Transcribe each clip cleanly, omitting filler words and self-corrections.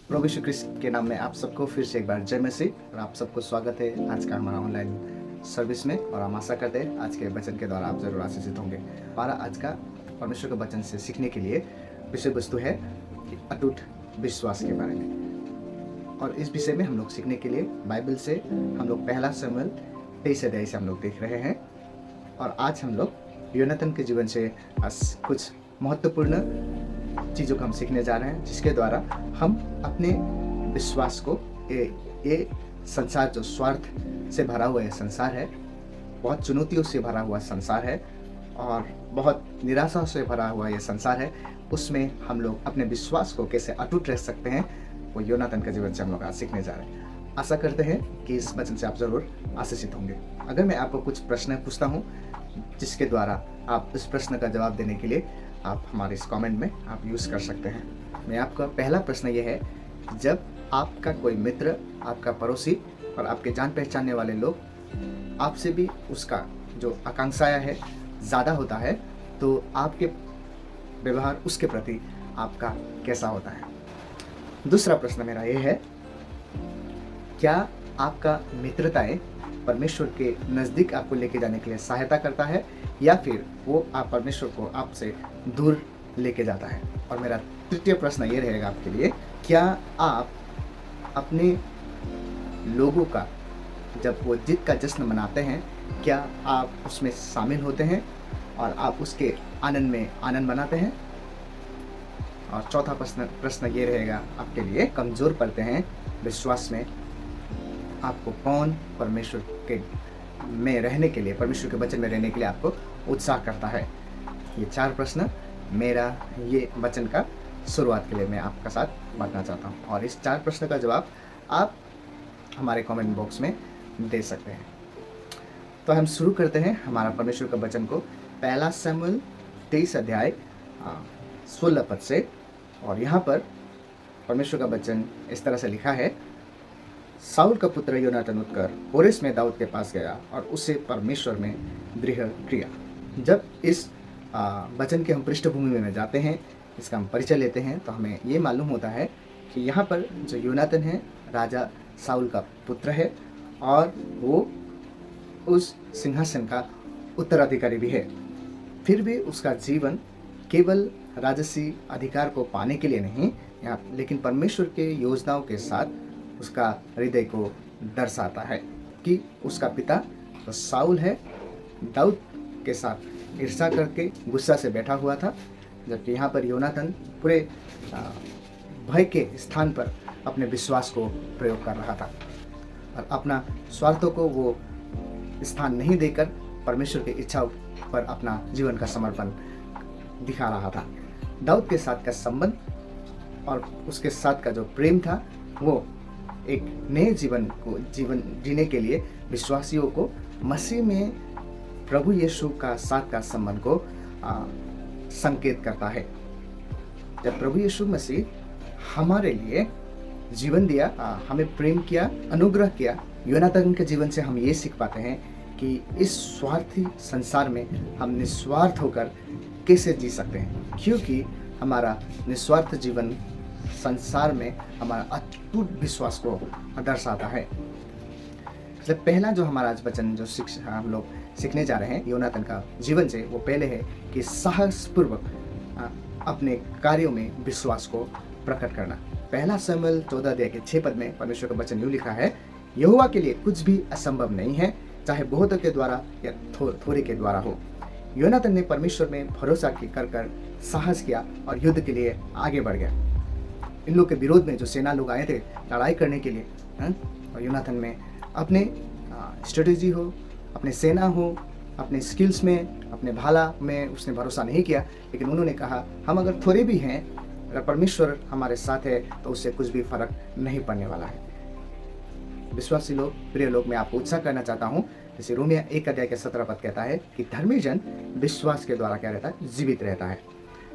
प्रभु यीशु क्रिस्त के नाम में आप सबको फिर से एक बार जय मसीह और आप सबको स्वागत है आज का हमारा ऑनलाइन सर्विस में। और हम आशा करते हैं आज के वचन के द्वारा आप जरूर आशीषित होंगे। हमारा आज का परमेश्वर के वचन से सीखने के लिए विषय वस्तु है अटूट विश्वास के बारे में। और इस विषय में हम लोग सीखने के लिए बाइबल से हम लोग पहला शमूएल 23 अध्याय से हम लोग देख रहे हैं। और आज हम लोग योनातान के जीवन से कुछ महत्वपूर्ण चीज़ों को हम सीखने जा रहे हैं, जिसके द्वारा हम अपने विश्वास को ये संसार जो स्वार्थ से भरा हुआ ये संसार है, बहुत चुनौतियों से भरा हुआ संसार है और बहुत निराशा से भरा हुआ ये संसार है, उसमें हम लोग अपने विश्वास को कैसे अटूट रह सकते हैं, वो योनातान के जीवन से हम लोग आज सीखने जा रहे हैं। आशा करते हैं कि इस वचन से आप ज़रूर आशीषित होंगे। अगर मैं आपको कुछ प्रश्न पूछता हूँ जिसके द्वारा आप इस प्रश्न का जवाब देने के लिए आप हमारे इस कमेंट में आप यूज़ कर सकते हैं। मैं आपका पहला प्रश्न ये है, जब आपका कोई मित्र, आपका पड़ोसी और आपके जान पहचानने वाले लोग आपसे भी उसका जो आकांक्षाएं है ज़्यादा होता है, तो आपके व्यवहार उसके प्रति आपका कैसा होता है? दूसरा प्रश्न मेरा ये है, क्या आपका मित्रताएं परमेश्वर के नज़दीक आपको लेके जाने के लिए सहायता करता है या फिर वो आप परमेश्वर को आपसे दूर लेके जाता है? और मेरा तृतीय प्रश्न ये रहेगा आपके लिए, क्या आप अपने लोगों का जब वो जीत का जश्न मनाते हैं, क्या आप उसमें शामिल होते हैं और आप उसके आनंद में आनंद मनाते हैं? और चौथा प्रश्न ये रहेगा आपके लिए, कमज़ोर पड़ते हैं विश्वास में, आपको कौन परमेश्वर के में रहने के लिए, परमेश्वर के वचन में रहने के लिए आपको उत्साह करता है? ये चार प्रश्न मेरा ये वचन का शुरुआत के लिए मैं आपका साथ बांटना चाहता हूँ और इस चार प्रश्न का जवाब आप हमारे कमेंट बॉक्स में दे सकते हैं। तो हम शुरू करते हैं हमारा परमेश्वर का वचन को पहला शमूएल 23 अध्याय 16 पद से। और यहाँ पर परमेश्वर का वचन इस तरह से लिखा है, साउल का पुत्र योनातान उठकर होरेश में दाऊद के पास गया और उससे परमेश्वर में दृढ़ किया। जब इस वचन के हम पृष्ठभूमि में जाते हैं, इसका हम परिचय लेते हैं, तो हमें ये मालूम होता है कि यहाँ पर जो योनातान है राजा साउल का पुत्र है और वो उस सिंहासन का उत्तराधिकारी भी है। फिर भी उसका जीवन केवल राजसी अधिकार को पाने के लिए नहीं, यहाँ लेकिन परमेश्वर के योजनाओं के साथ उसका हृदय को दर्शाता है कि उसका पिता तो साउल है, दाऊद के साथ ईर्ष्या करके गुस्सा से बैठा हुआ था, जबकि यहाँ पर योनातान पूरे भय के स्थान पर अपने विश्वास को प्रयोग कर रहा था और अपना स्वार्थों को वो स्थान नहीं देकर परमेश्वर की इच्छाओं पर अपना जीवन का समर्पण दिखा रहा था। दाऊद के साथ का संबंध और उसके साथ का जो प्रेम था, वो एक नए जीवन जीने के लिए विश्वासियों को मसीह में प्रभु यीशु का साथ का संबंध को संकेत करता है। जब प्रभु यीशु मसीह हमारे लिए जीवन दिया, हमें प्रेम किया, अनुग्रह किया, योनातान के जीवन से हम ये सीख पाते हैं कि इस स्वार्थी संसार में हम निस्वार्थ होकर कैसे जी सकते हैं, क्योंकि हमारा निस्वार्थ जीवन संसार में हमारा अटूट विश्वास को दर्शाता है। इसलिए पहला जो हमारा आज वचन जो हम लोग सीखने जा रहे हैं योनातान का जीवन से, वो पहले है कि साहसपूर्वक अपने कार्यों में विश्वास को प्रकट करना। पहला शमूएल 14 अध्याय के 6 पद में परमेश्वर का वचन यूँ लिखा है, यहोवा के लिए कुछ भी असंभव नहीं है, चाहे बहुतों के द्वारा या थोड़े के द्वारा हो। योनातान ने परमेश्वर में भरोसा कर साहस किया और युद्ध के लिए आगे बढ़ गया। इन लोग के विरोध में जो सेना लोग आए थे लड़ाई करने के लिए, और योनातान में अपने स्ट्रेटेजी हो, अपने सेना हो, अपने स्किल्स में, अपने भाला में उसने भरोसा नहीं किया, लेकिन उन्होंने कहा हम अगर थोड़े भी हैं, अगर परमेश्वर हमारे साथ है तो उससे कुछ भी फर्क नहीं पड़ने वाला है। विश्वासी लोग, प्रिय लोग, मैं आपको उत्साह करना चाहता हूँ, जैसे रोमिया 1 अध्याय के 17 पद कहता है कि धर्मी जन विश्वास के द्वारा क्या रहता है, जीवित रहता है।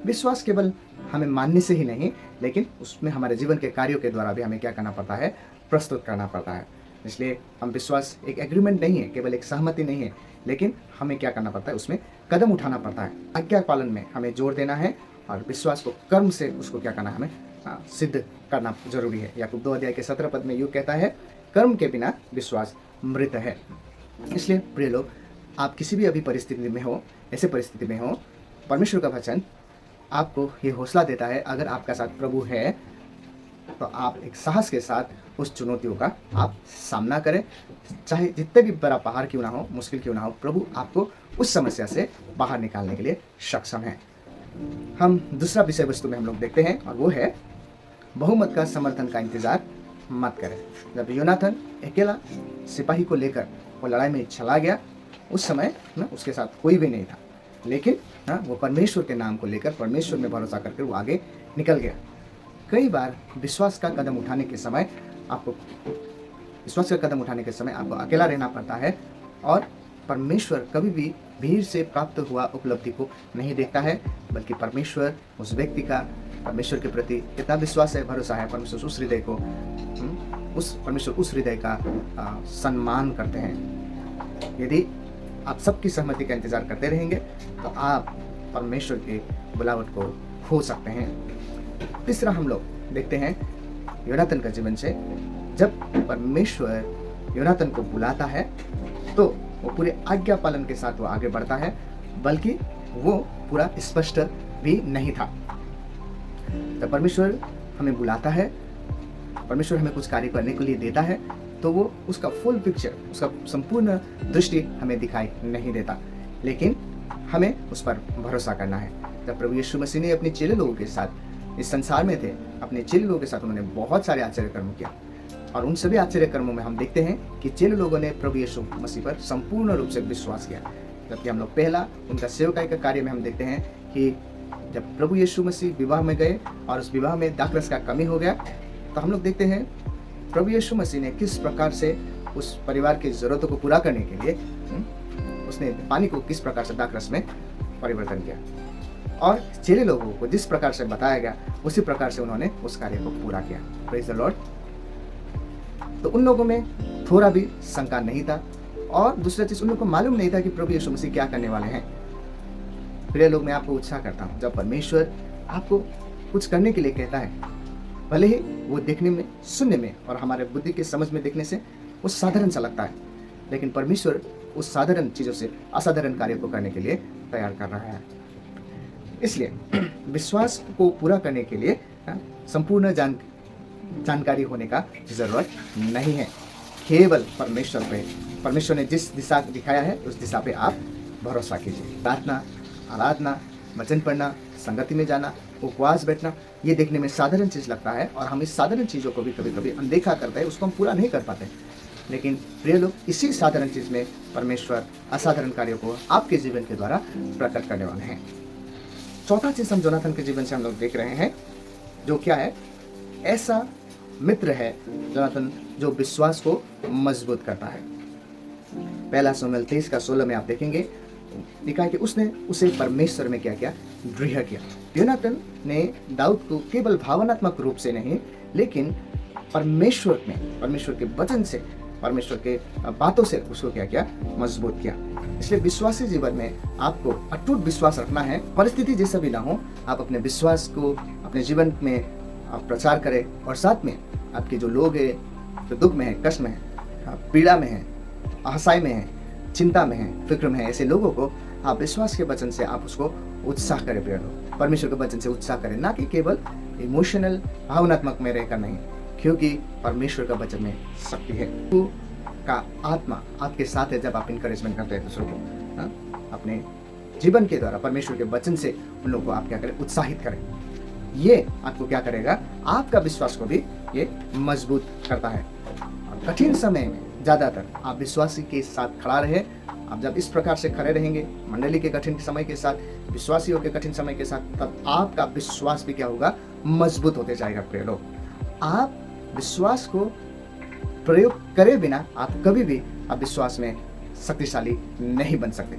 विश्वास केवल हमें मानने से ही नहीं, लेकिन उसमें हमारे जीवन के कार्यों के द्वारा भी हमें क्या करना पड़ता है, प्रस्तुत करना पड़ता है। इसलिए हम विश्वास एक एग्रीमेंट नहीं है, केवल एक सहमति नहीं है, लेकिन हमें क्या करना पड़ता है, उसमें कदम उठाना पड़ता है। आज्ञा पालन में हमें जोर देना है और विश्वास को कर्म से उसको क्या करना है, हमें सिद्ध करना जरूरी है। याकूब 2 अध्याय के 17 पद में यूँ कहता है, कर्म के बिना विश्वास मृत है। इसलिए प्रिय लोग, आप किसी भी अभी परिस्थिति में हो, ऐसे परिस्थिति में हो, परमेश्वर का वचन आपको ये हौसला देता है, अगर आपका साथ प्रभु है तो आप एक साहस के साथ उस चुनौतियों का आप सामना करें। चाहे जितने भी बड़ा पहाड़ क्यों ना हो, मुश्किल क्यों ना हो, प्रभु आपको उस समस्या से बाहर निकालने के लिए सक्षम है। हम दूसरा विषय वस्तु में हम लोग देखते हैं, और वो है बहुमत का समर्थन का इंतजार मत करें। जब योनाथन अकेला सिपाही को लेकर वो लड़ाई में चला गया, उस समय ना उसके साथ कोई भी नहीं था, लेकिन वो परमेश्वर के नाम को लेकर परमेश्वर में भरोसा करके वो आगे निकल गया। कई बार विश्वास का कदम उठाने के समय आपको अकेला रहना पड़ता है, और परमेश्वर कभी भी भीड़ से प्राप्त हुआ उपलब्धि को नहीं देखता है, बल्कि परमेश्वर उस व्यक्ति का परमेश्वर के प्रति कितना विश्वास है, भरोसा है, परमेश्वर उस हृदय का सम्मान करते हैं। यदि आप सबकी सहमति का इंतजार करते रहेंगे तो आप परमेश्वर के बुलावट को खो सकते हैं। तीसरा हम लोग देखते हैं योनाथन का जीवन से, जब परमेश्वर योनाथन को बुलाता है तो वो पूरे आज्ञा पालन के साथ वो आगे बढ़ता है, बल्कि वो पूरा स्पष्ट भी नहीं था। जब परमेश्वर हमें बुलाता है, परमेश्वर हमें कुछ कार्य करने के लिए देता है, तो वो उसका फुल पिक्चर, उसका संपूर्ण दृष्टि हमें दिखाई नहीं देता, लेकिन हमें उस पर भरोसा करना है। जब प्रभु यीशु मसीह ने अपने चेले लोगों के साथ इस संसार में थे, अपने चेले लोगों के साथ उन्होंने बहुत सारे आश्चर्य कर्म किया, और उन सभी आश्चर्य कर्मों में हम देखते हैं कि चेले लोगों ने प्रभु यीशु मसीह पर संपूर्ण रूप से विश्वास किया। जबकि हम लोग पहला उनका सेवकाई का कार्य में हम देखते हैं कि जब प्रभु यीशु मसीह विवाह में गए और उस विवाह में दाखरस का कमी हो गया, तो हम लोग देखते हैं प्रभु यीशु मसीह ने किस प्रकार से उस परिवार की ज़रूरतों को पूरा करने के लिए उसने पानी को किस प्रकार से दाखरस में परिवर्तन किया, और चेले लोगों को जिस प्रकार से बताया गया उसी प्रकार से उन्होंने उस कार्य को पूरा किया। Praise the Lord. तो उन लोगों में थोड़ा भी शंका नहीं था, और दूसरा चीज उन लोगों को मालूम नहीं था कि प्रभु यीशु मसीह क्या करने वाले हैं। प्रिय लोग, मैं आपको उत्साह करता हूँ, जब परमेश्वर आपको कुछ करने के लिए कहता है, भले ही वो देखने में, सुनने में और हमारे बुद्धि के समझ में देखने से वो साधारण सा लगता है, लेकिन परमेश्वर उस साधारण चीज़ों से असाधारण कार्य को करने के लिए तैयार कर रहा है। इसलिए विश्वास को पूरा करने के लिए संपूर्ण जानकारी होने का जरूरत नहीं है। केवल परमेश्वर ने जिस दिशा दिखाया है उस दिशा पे आप भरोसा कीजिए। प्रार्थना, आराधना, वचन पढ़ना, संगति में जाना, उपवास बैठना, ये देखने में साधारण चीज़ लगता है, और हम इस साधारण चीज़ों को भी कभी कभी अनदेखा करते हैं, उसको हम पूरा नहीं कर पाते। लेकिन प्रिय लोग, इसी साधारण चीज़ में परमेश्वर असाधारण कार्यों को आपके जीवन के द्वारा प्रकट करने वाले हैं। चौथा चीज़ हम जोनाथन के जीवन से हम लोग देख रहे हैं, जो क्या है, ऐसा मित्र है जोनाथन जो विश्वास को मजबूत करता है। पहला शमूएल 23:16 में आप देखेंगे, लिखा है कि उसने उसे परमेश्वर में क्या किया, दृढ़ किया। योनाथन ने दाऊद को केवल भावनात्मक रूप से नहीं, लेकिन परमेश्वर के वचन से, परमेश्वर के बातों से उसको क्या किया, मजबूत किया। इसलिए विश्वासी जीवन में आपको अटूट विश्वास रखना है। परिस्थिति जैसा भी ना हो, आप अपने विश्वास को अपने जीवन में आप प्रचार करें, और साथ में आपके जो लोग हैं, जो दुख में है, कष्ट में है, पीड़ा में है, आशाएं में है, चिंता में है, फिक्र में है, ऐसे लोगों को आप विश्वास के वचन से आप उसको उत्साह करें। प्रिय लोग, परमेश्वर के वचन से उत्साह करें, ना कि केवल इमोशनल भावनात्मक में रहकर नहीं, क्योंकि परमेश्वर का वचन में शक्ति है। का आत्मा आपके साथ है जब आप इनकरेजमेंट करते हैं दूसरों को, अपने जीवन के द्वारा परमेश्वर के वचन से उन लोगों को आप क्या करें, उत्साहित करें। ये आपको क्या करेगा, आपका विश्वास को भी ये मजबूत करता है। और कठिन समय में ज़्यादातर आप विश्वासी के साथ खड़ा रहे। आप जब इस प्रकार से खड़े रहेंगे मंडली के कठिन समय के साथ, विश्वासियों के कठिन समय के साथ, तब आपका विश्वास भी क्या होगा, मजबूत होते जाएगा। प्रिय लोग, आप विश्वास को प्रयोग करे बिना आप कभी भी आप विश्वास में शक्तिशाली नहीं बन सकते।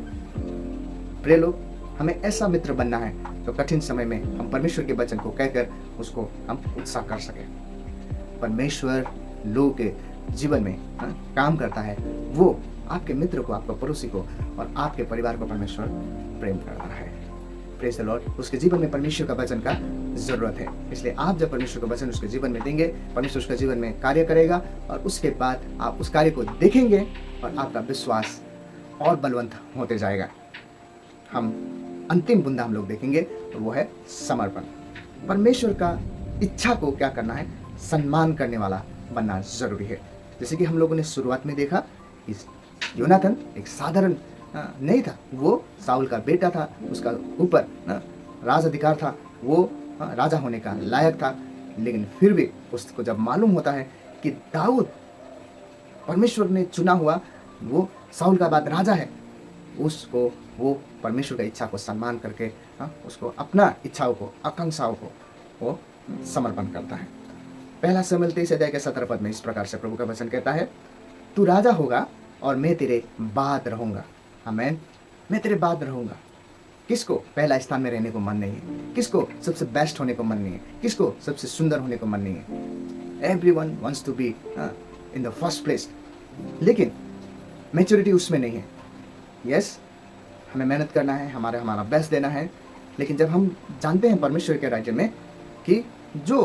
प्रिय लोग, हमें ऐसा मित्र बनना है तो कठिन समय में हम परमेश्वर के वचन को कहकर उसको हम उत्साह कर सकें। परमेश्वर लोगों के जीवन में काम करता है, वो आपके मित्र को, आपके पड़ोसी को और आपके परिवार को परमेश्वर प्रेम करता है। Praise the Lord. उसके जीवन में परमेश्वर का वचन का ज़रूरत है। इसलिए आप जब परमेश्वर का वचन उसके जीवन में देंगे, परमेश्वर उसके जीवन में कार्य करेगा और उसके बाद आप उस कार्य को देखेंगे और आपका विश्वास और बलवंत होते जाएगा। हम अंतिम बुंदा हम लोग देखेंगे और वो है समर्पण। परमेश्वर का इच्छा को क्या करना है? सम्मान करने वाला बनना ज़रूरी है। जैसे कि हम लोगों ने शुरुआत में देखा, इस योनाथन एक साधारण नहीं था, वो साउल का बेटा था, उसका ऊपर राज अधिकार था, वो राजा होने का लायक था, लेकिन फिर भी उसको जब मालूम होता है कि दाऊद परमेश्वर ने चुना हुआ वो साउल का बाद राजा है, उसको वो परमेश्वर की इच्छा को सम्मान करके उसको अपना इच्छाओं को, आकांक्षाओं को वो समर्पण करता है। पहला शमूएल 23 अध्याय के 17 पद में इस प्रकार से प्रभु का वचन कहता है, तू राजा होगा और मैं तेरे बाद रहूंगा। आमीन। मैं तेरे बाद रहूंगा। किसको पहला स्थान में रहने को मन नहीं है? किसको सबसे बेस्ट होने को मन नहीं है? किसको सबसे सुंदर होने को मन नहीं है? Everyone wants to be in the first place, लेकिन मैच्योरिटी उसमें नहीं है। यस, हमें मेहनत करना है, हमारा बेस्ट देना है, लेकिन जब हम जानते हैं परमेश्वर के राज्य में कि जो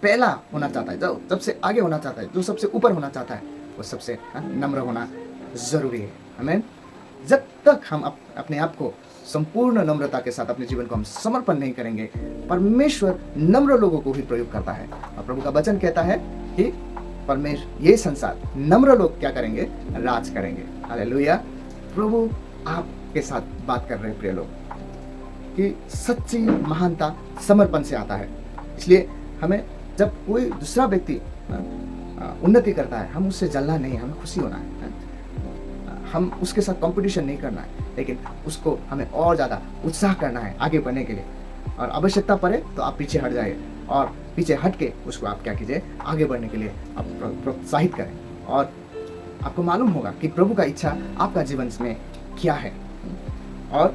पहला होना चाहता है, जो सबसे आगे होना चाहता है, जो सबसे ऊपर होना चाहता है, वो सबसे नम्र होना जरूरी है। हमें जब तक हम अपने आप को संपूर्ण नम्रता के साथ अपने जीवन को हम समर्पण नहीं करेंगे, परमेश्वर नम्र लोगों को ही प्रयोग करता है। और प्रभु का वचन कहता है कि परमेश्वर ये संसार नम्र लोग क्या करेंगे? राज करेंगे। हालेलुया। प्रभु आपके साथ बात कर रहे हैं प्रिय लोग, कि सच्ची महानता समर्पण से आता है। इसलिए हमें जब कोई दूसरा व्यक्ति उन्नति करता है, हम उससे जलना नहीं, हमें खुशी होना है। हम उसके साथ कंपटीशन नहीं करना है, लेकिन उसको हमें और ज़्यादा उत्साह करना है आगे बढ़ने के लिए। और आवश्यकता पड़े तो आप पीछे हट जाइए, और पीछे हट के उसको आप क्या कीजिए? आगे बढ़ने के लिए आप प्रोत्साहित करें। और आपको मालूम होगा कि प्रभु का इच्छा आपका जीवन में क्या है, और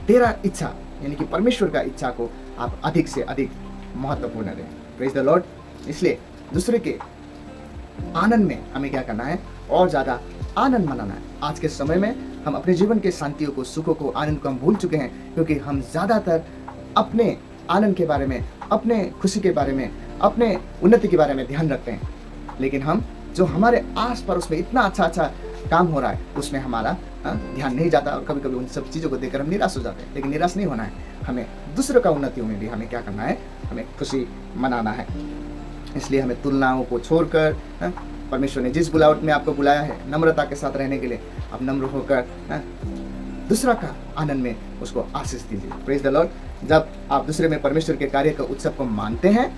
तेरा इच्छा यानी कि परमेश्वर का इच्छा को आप अधिक से अधिक महत्वपूर्ण दें। Praise the Lord. इसलिए दूसरे के आनंद में हमें क्या करना है? और ज़्यादा आनंद मनाना है। आज के समय में हम अपने जीवन के शांतियों को, सुखों को, आनंद को हम भूल चुके हैं, क्योंकि हम ज़्यादातर अपने आनंद के बारे में, अपने खुशी के बारे में, अपने उन्नति के बारे में ध्यान रखते हैं, लेकिन हम जो हमारे आस पड़ोस में इतना अच्छा काम हो रहा है उसमें हमारा ध्यान नहीं जाता, और कभी कभी उन सब चीज़ों को देखकर हम निराश हो जाते हैं। लेकिन निराश नहीं होना है, हमें दूसरों का उन्नतियों में भी हमें क्या करना है? हमें खुशी मनाना है। इसलिए हमें तुलनाओं को छोड़कर, परमेश्वर ने जिस बुलावट में आपको बुलाया है नम्रता के साथ रहने के लिए, आप नम्र होकर दूसरा का आनंद में उसको आशीष दीजिए। Praise the Lord. जब आप दूसरे में परमेश्वर के कार्य का उत्सव को मानते हैं,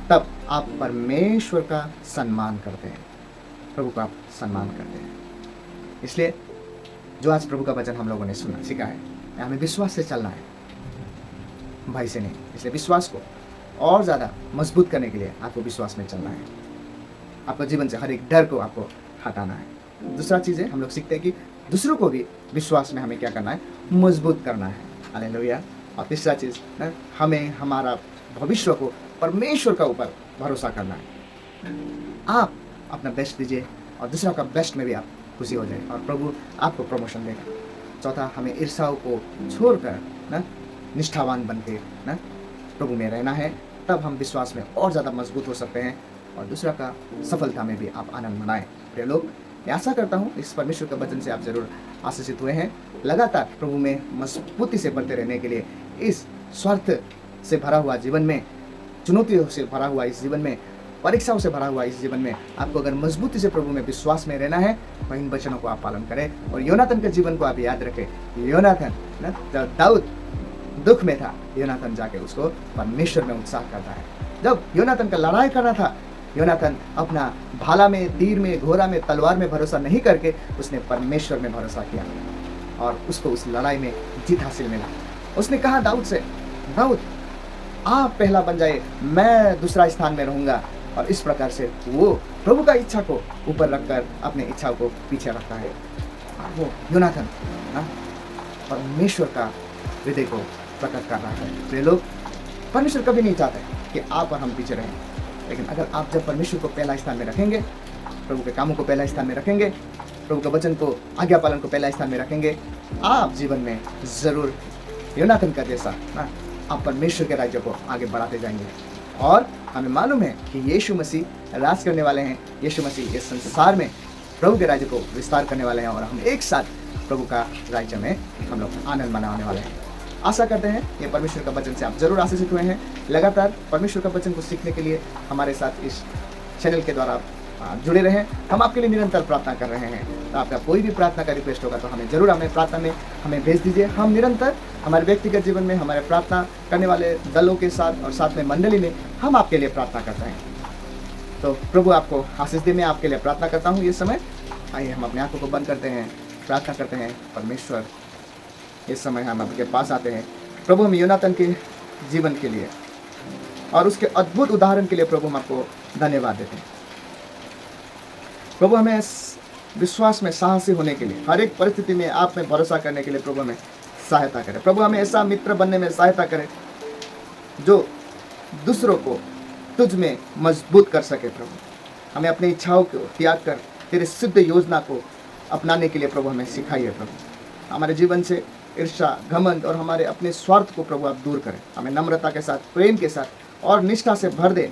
तब आप परमेश्वर का सम्मान करते हैं, प्रभु का आप सम्मान करते हैं। इसलिए जो आज प्रभु का वचन हम लोगों ने सुना, सीखा है, हमें विश्वास से चलना है, भाई से नहीं। इसलिए विश्वास को और ज़्यादा मजबूत करने के लिए आपको विश्वास में चलना है। आपका जीवन से हर एक डर को आपको हटाना है। दूसरा चीज़ है, हम लोग सीखते हैं कि दूसरों को भी विश्वास में हमें क्या करना है? मजबूत करना है। हालेलुया। और तीसरा चीज़, हमें हमारा भविष्य को परमेश्वर का ऊपर भरोसा करना है। आप अपना बेस्ट दीजिए और दूसरा का बेस्ट में भी आप खुशी हो जाए, और प्रभु आपको प्रमोशन देगा। चौथा, हमें ईर्ष्याओं को छोड़कर निष्ठावान बन के प्रभु में रहना है, तब हम विश्वास में और ज़्यादा मजबूत हो सकते हैं, और दूसरा का सफलता में भी आप आनंद मनाएं। प्रिय लोग, मैं आशा करता हूँ इस परमेश्वर के वचन से आप जरूर आशीषित हुए हैं। लगातार प्रभु में मजबूती से बढ़ते रहने के लिए, इस स्वार्थ से भरा हुआ जीवन में, चुनौतियों से भरा हुआ इस जीवन में, परीक्षाओं से भरा हुआ इस जीवन में आपको अगर मजबूती से प्रभु में विश्वास में रहना है, तो इन वचनों को आप पालन करें। और योनाथन के जीवन को आप याद रखें। योनाथन जब दाऊद दुख में था, योनाथन जाके उसको परमेश्वर में उत्साह करता है। जब योनाथन का लड़ाई करना था, योनाथन अपना भाला में, तीर में, घोड़ा में, तलवार में भरोसा नहीं करके उसने परमेश्वर में भरोसा किया, और उसको उस लड़ाई में जीत हासिल मिला। उसने कहा दाऊद से, दाऊद आप पहला बन जाए, मैं दूसरा स्थान में रहूंगा। और इस प्रकार से वो प्रभु का इच्छा को ऊपर रखकर अपने इच्छाओं को पीछे रखता है। वो योनाथन परमेश्वर का हृदय को प्रकट कर रहा है। प्रिय लोग, परमेश्वर कभी नहीं चाहते कि आप और हम पीछे रहें, लेकिन अगर आप जब परमेश्वर को पहला स्थान में रखेंगे, प्रभु के कामों को पहला स्थान में रखेंगे, प्रभु के वचन को, आज्ञा पालन को पहला स्थान में रखेंगे, आप जीवन में जरूर योनाथन का जैसा आप परमेश्वर के राज्य को आगे बढ़ाते जाएंगे। और हमें मालूम है कि यीशु मसीह राज करने वाले हैं। यीशु मसीह इस संसार में प्रभु के राज्य को विस्तार करने वाले हैं और हम एक साथ प्रभु का राज्य में हम लोग आनंद मनाने वाले हैं। आशा करते हैं ये परमेश्वर का वचन से आप जरूर आशीषित हुए हैं। लगातार परमेश्वर का वचन को सीखने के लिए हमारे साथ इस चैनल के द्वारा जुड़े रहें। हम आपके लिए निरंतर प्रार्थना कर रहे हैं। तो आपका कोई भी प्रार्थना का रिक्वेस्ट होगा तो हमें जरूर हमें प्रार्थना में हमें भेज दीजिए। हम निरंतर हमारे व्यक्तिगत जीवन में हमारे प्रार्थना करने वाले दलों के साथ और साथ में मंडली में हम आपके लिए प्रार्थना करते हैं। तो प्रभु आपको आशीष दे। मैं आपके लिए प्रार्थना करता हूँ ये समय। आइए हम अपने आंखों को बंद करते हैं, प्रार्थना करते हैं। परमेश्वर, इस समय हम आपके पास आते हैं प्रभु। हम योनातन के जीवन के लिए और उसके अद्भुत उदाहरण के लिए प्रभु हम आपको धन्यवाद देते हैं। प्रभु हमें इस विश्वास में साहसी होने के लिए, हर एक परिस्थिति में आप में भरोसा करने के लिए प्रभु हमें सहायता करें। प्रभु हमें ऐसा मित्र बनने में सहायता करें जो दूसरों को तुझ में मजबूत कर सके। प्रभु हमें अपनी इच्छाओं को त्याग कर तेरे सिद्ध योजना को अपनाने के लिए प्रभु हमें सिखाइए। प्रभु हमारे जीवन से ईर्ष्या, घमंड और हमारे अपने स्वार्थ को प्रभु आप दूर करें। हमें नम्रता के साथ, प्रेम के साथ और निष्ठा से भर दे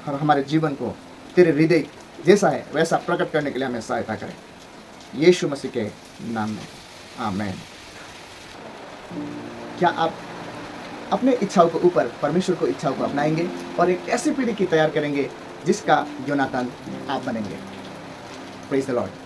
और हमारे जीवन को तेरे हृदय जैसा है वैसा प्रकट करने के लिए हमें सहायता करें। यीशु मसीह के नाम में आमीन। क्या आप अपने इच्छाओं को ऊपर परमेश्वर को इच्छाओं को अपनाएंगे और एक ऐसी पीढ़ी की तैयार करेंगे जिसका योनातान आप बनेंगे? Praise the Lord.